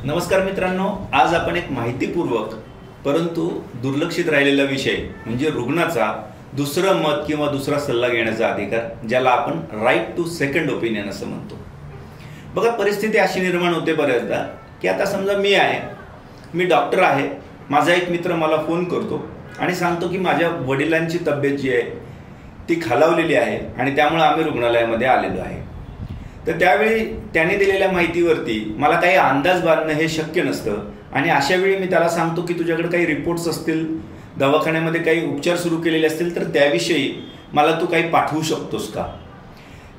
नमस्कार मित्रांनो, आज आपण एक माहितीपूर्वक परंतु दुर्लक्षित राहिलेला विषय म्हणजे रुग्णाचा दुसरं मत किंवा दुसरा सल्ला घेण्याचा अधिकार, ज्याला आपण राईट टू सेकंड ओपिनियन असं म्हणतो. बघा, परिस्थिती अशी निर्माण होते बऱ्याचदा की आता समजा मी डॉक्टर आहे, माझा एक मित्र मला फोन करतो आणि सांगतो की माझ्या वडिलांची तब्येत जी आहे ती खालावलेली आहे आणि त्यामुळे आम्ही रुग्णालयामध्ये आलेलो आहे. तर त्यावेळी त्याने दिलेल्या माहितीवरती मला काही अंदाज बांधणं हे शक्य नसतं आणि अशा वेळी मी त्याला सांगतो की तुझ्याकडे काही रिपोर्ट्स असतील, दवाखान्यामध्ये काही उपचार सुरू केलेले असतील तर त्याविषयी मला तू काही पाठवू शकतोस का.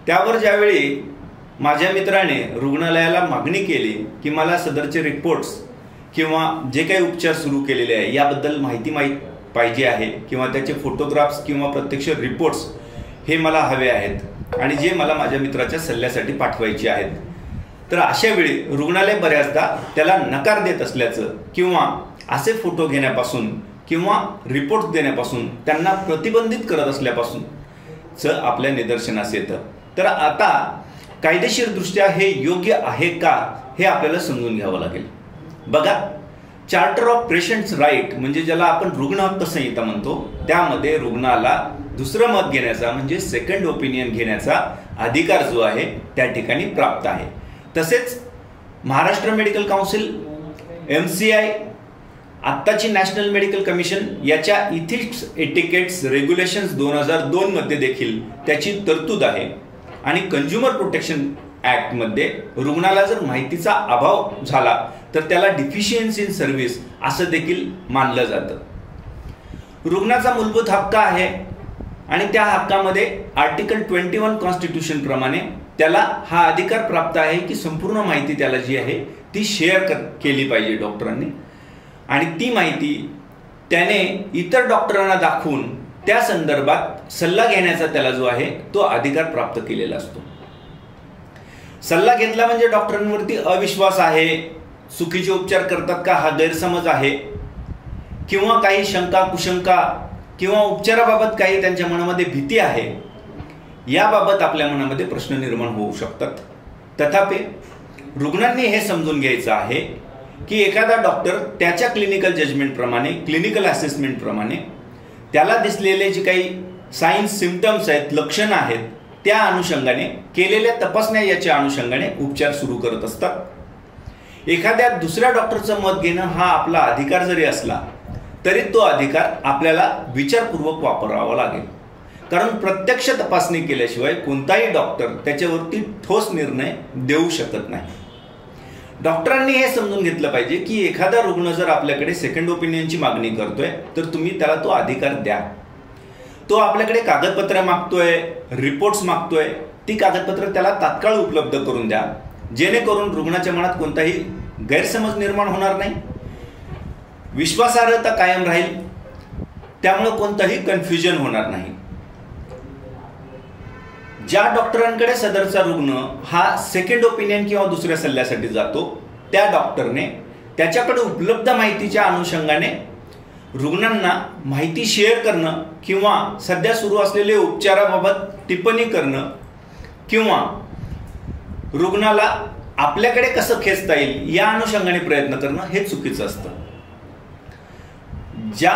त्यावर ज्यावेळी माझ्या मित्राने रुग्णालयाला मागणी केली की मला सदरचे रिपोर्ट्स किंवा जे काही उपचार सुरू केलेले आहे याबद्दल माहिती पाहिजे आहे किंवा त्याचे फोटोग्राफ्स किंवा प्रत्यक्ष रिपोर्ट्स हे मला हवे आहेत आणि जे मला माझ्या मित्राच्या सल्ल्यासाठी पाठवायचे आहेत, तर अशा वेळी रुग्णालय बऱ्याचदा त्याला नकार देत असल्याचं किंवा असे फोटो घेण्यापासून किंवा रिपोर्ट्स देण्यापासून त्यांना प्रतिबंधित करत असल्यापासून आपल्या निदर्शनास येतं. तर आता कायदेशीरदृष्ट्या हे योग्य आहे का हे आपल्याला समजून घ्यावं लागेल. बघा, चार्टर ऑफ पेशंट्स राईट म्हणजे ज्याला आपण रुग्ण हक्क संहिता म्हणतो, त्यामध्ये रुग्णाला दुसरं मत घेण्याचा म्हणजे सेकंड ओपिनियन घेण्याचा अधिकार जो आहे त्या ठिकाणी प्राप्त आहे. तसेच महाराष्ट्र मेडिकल काउन्सिल, MCI, आत्ताची नॅशनल मेडिकल कमिशन याच्या इथिक्स एटिकेट्स रेग्युलेशन्स 2002 मध्ये देखील त्याची तरतूद आहे आणि कंझ्युमर प्रोटेक्शन ऍक्ट मध्ये रुग्णाला जर माहितीचा अभाव झाला तर त्याला डिफिशियन्सी इन सर्व्हिस असं देखील मानलं जातं. रुग्णाचा मूलभूत हक्क आहे आणि त्या हक्कामध्ये आर्टिकल 21 कॉन्स्टिट्यूशन प्रमाणे त्याला हा अधिकार प्राप्त आहे की संपूर्ण माहिती त्याला जी आहे ती शेअर केली पाहिजे डॉक्टरांनी आणि ती माहिती त्याने इतर डॉक्टरांना दाखवून त्या संदर्भात सल्ला घेण्याचा त्याला जो आहे तो अधिकार प्राप्त केलेला असतो. सल्ला घेतला म्हणजे डॉक्टरांवरती अविश्वास आहे, चुकीचे उपचार करतात का हा गैरसमज आहे किंवा काही शंका कुशंका किंवा उपचाराबाबत काही त्यांच्या मनामध्ये भीती आहे, याबाबत आपल्या मनामध्ये प्रश्न निर्माण होऊ शकतात. तथापि रुग्णांनी हे समजून घ्यायचं आहे की एखादा डॉक्टर त्याच्या क्लिनिकल जजमेंट प्रमाणे, क्लिनिकल असेसमेंट प्रमाणे त्याला दिसलेले जे काही साइन्स सिम्पटम्स आहेत, लक्षणं आहेत, त्या अनुषंगाने केलेल्या तपासण्या याच्या अनुषंगाने उपचार सुरू करत असतात. एखाद्या दुसऱ्या डॉक्टरचं मत घेणं हा आपला अधिकार जरी असला तरी तो अधिकार आपल्याला विचारपूर्वक वापरावा लागेल, कारण प्रत्यक्ष तपासणी केल्याशिवाय कोणताही डॉक्टर त्याच्यावरती ठोस निर्णय देऊ शकत नाही. डॉक्टरांनी हे समजून घेतलं पाहिजे की एखादा रुग्ण जर आपल्याकडे सेकंड ओपिनियनची मागणी करतोय तर तुम्ही त्याला तो अधिकार द्या. तो आपल्याकडे कागदपत्र मागतोय, रिपोर्ट्स मागतोय, ती कागदपत्र त्याला तात्काळ उपलब्ध करून द्या, जेणेकरून रुग्णाच्या मनात कोणताही गैरसमज निर्माण होणार नाही, विश्वासार्हता कायम राहील, त्यामुळे कोणताही कन्फ्युजन होणार नाही. ज्या डॉक्टरांकडे सदरचा रुग्ण हा सेकंड ओपिनियन किंवा दुसऱ्या सल्ल्यासाठी जातो त्या डॉक्टरने त्याच्याकडे उपलब्ध माहितीच्या अनुषंगाने रुग्णांना माहिती शेअर करणं किंवा सध्या सुरू असलेले उपचाराबाबत टिप्पणी करणं किंवा रुग्णाला आपल्याकडे कसं खेचता येईल या अनुषंगाने प्रयत्न करणं हे चुकीचं असतं. ज्या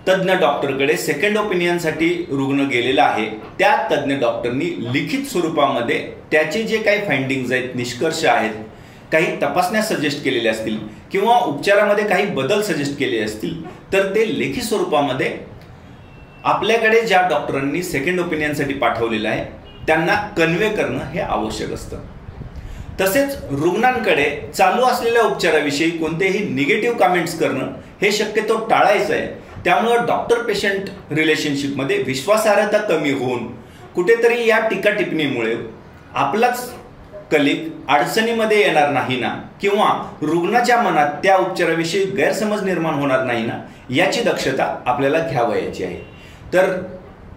तज्ज्ञ डॉक्टरकडे सेकंड ओपिनियनसाठी रुग्ण गेलेला आहे त्या तज्ज्ञ डॉक्टरनी लिखित स्वरूपामध्ये त्याचे जे काही फाइंडिंग्स आहेत, निष्कर्ष आहेत, काही तपासण्या सजेस्ट केलेल्या असतील किंवा उपचारामध्ये काही बदल सजेस्ट केले असतील तर ते लेखी स्वरूपामध्ये आपल्याकडे ज्या डॉक्टरांनी सेकंड ओपिनियनसाठी पाठवलेलं आहे त्यांना कन्वे करणं हे आवश्यक असतं. तसेच रुग्णांकडे चालू असलेल्या उपचाराविषयी कोणतेही निगेटिव्ह कमेंट्स करणं हे शक्यतो टाळायचं आहे. त्यामुळे डॉक्टर पेशंट रिलेशनशिपमध्ये विश्वासार्हता कमी होऊन कुठेतरी या टीका टिप्पणीमुळे आपलाच कलिग अडचणीमध्ये येणार नाही ना किंवा रुग्णाच्या मनात त्या उपचाराविषयी गैरसमज निर्माण होणार नाही ना याची दक्षता आपल्याला घ्यावयाची आहे. तर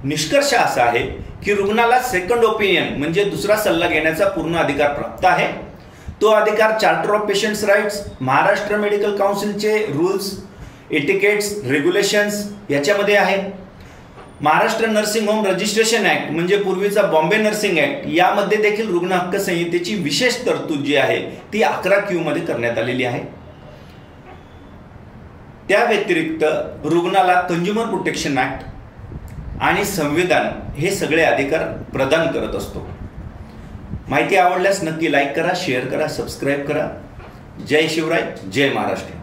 निष्कर्ष असा आहे की रुग्णाला सेकंड ओपिनियन म्हणजे दुसरा सल्ला घेण्याचा पूर्ण अधिकार प्राप्त आहे. तो अधिकार charter of patients rights, Maharashtra medical काउन्सिलचे रूल्स, एटिकेट्स, रेग्युलेशन्स याच्यामध्ये आहे. Maharashtra nursing home registration act म्हणजे पूर्वीचा बॉम्बे नर्सिंग ऍक्ट यामध्ये देखील रुग्ण हक्क संहितेची विशेष तरतूद जी आहे ती 11Q मध्ये करण्यात आलेली आहे. त्या व्यतिरिक्त रुग्णाला कंझ्युमर प्रोटेक्शन ऍक्ट आणि संविधान हे सगळे अधिकार प्रदान करत असतो. माहिती आवडल्यास नक्की लाईक करा, शेअर करा, सबस्क्राईब करा. जय शिवराय, जय महाराष्ट्र.